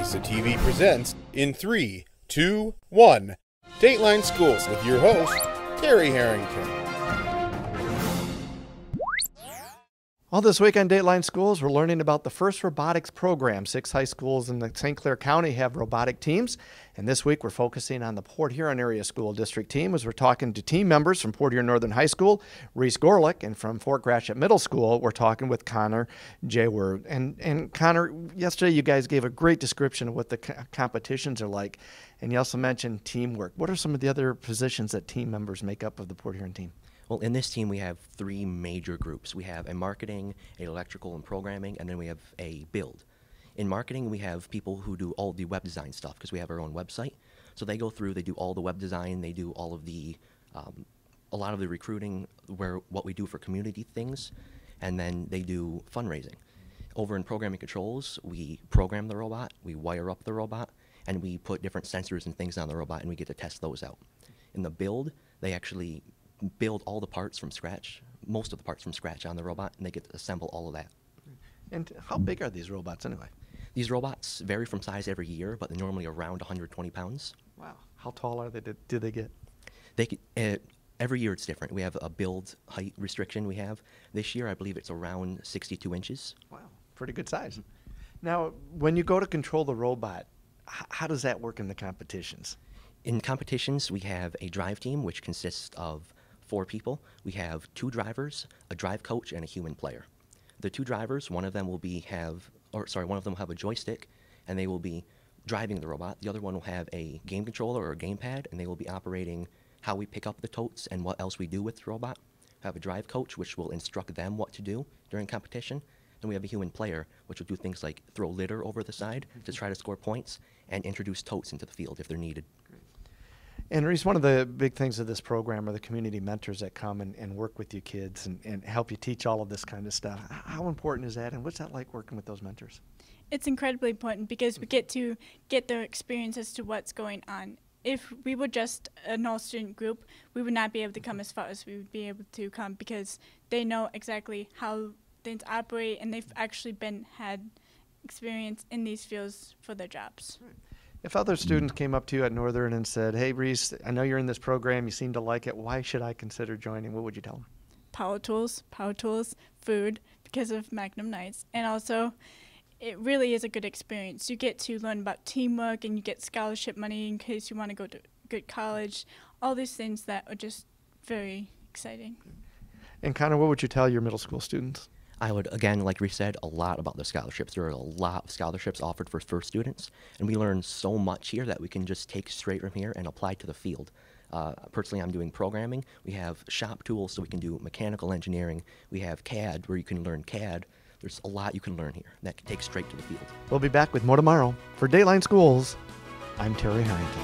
Robotics, the TV presents in 3, 2, 1. Dateline Schools with your host, Terry Harrington. Well, this week on Dateline Schools, we're learning about the first robotics program. 6 high schools in the St. Clair County have robotic teams. And this week, we're focusing on the Port Huron Area School District team as we're talking to team members from Port Huron Northern High School, Reese Goerlich, and from Fort Gratiot Middle School, we're talking with Connor Jawor. And Connor, yesterday you guys gave a great description of what the competitions are like. And you also mentioned teamwork. What are some of the other positions that team members make up of the Port Huron team? Well, in this team, we have 3 major groups. We have a marketing, a electrical and programming, and then we have a build. In marketing, we have people who do all the web design stuff because we have our own website. So they go through, they do all the web design, they do all of the, a lot of the recruiting, what we do for community things, and then they do fundraising. Over in programming controls, we program the robot, we wire up the robot, and we put different sensors and things on the robot, and we get to test those out. In the build, they actually build all the parts from scratch, most of the parts from scratch on the robot, and they get to assemble all of that. And how big are these robots anyway? These robots vary from size every year, but they're normally around 120 pounds. Wow. How tall are they? Do they get? Every year it's different. We have a build height restriction we have. This year I believe it's around 62 inches. Wow, pretty good size. Now, when you go to control the robot, how does that work in the competitions? In competitions, we have a drive team, which consists of 4 people. We have 2 drivers, a drive coach, and a human player. The 2 drivers, one of them will have a joystick, and they will be driving the robot. The other one will have a game controller or a gamepad, and they will be operating how we pick up the totes and what else we do with the robot. We have a drive coach, which will instruct them what to do during competition. Then we have a human player, which will do things like throw litter over the side to try to score points and introduce totes into the field if they're needed. And Reese, one of the big things of this program are the community mentors that come and work with you kids and help you teach all of this kind of stuff. How important is that, and what's that like working with those mentors? It's incredibly important because we get to get their experience as to what's going on. If we were just an all-student group, we would not be able to come as far as we would be able to come because they know exactly how things operate, and they've actually had experience in these fields for their jobs. Right. If other students came up to you at Northern and said, hey, Reese, I know you're in this program, you seem to like it, why should I consider joining? What would you tell them? Power tools, food, because of Magnum Nights. And also, it really is a good experience. You get to learn about teamwork, and you get scholarship money in case you want to go to good college, all these things that are just very exciting. And Connor, what would you tell your middle school students? I would, again, like Reese said, a lot about the scholarships. There are a lot of scholarships offered for first students, and we learn so much here that we can just take straight from here and apply to the field. Personally, I'm doing programming. We have shop tools, so we can do mechanical engineering. We have CAD, where you can learn CAD. There's a lot you can learn here that can take straight to the field. We'll be back with more tomorrow. For Dateline Schools, I'm Terry Harrington.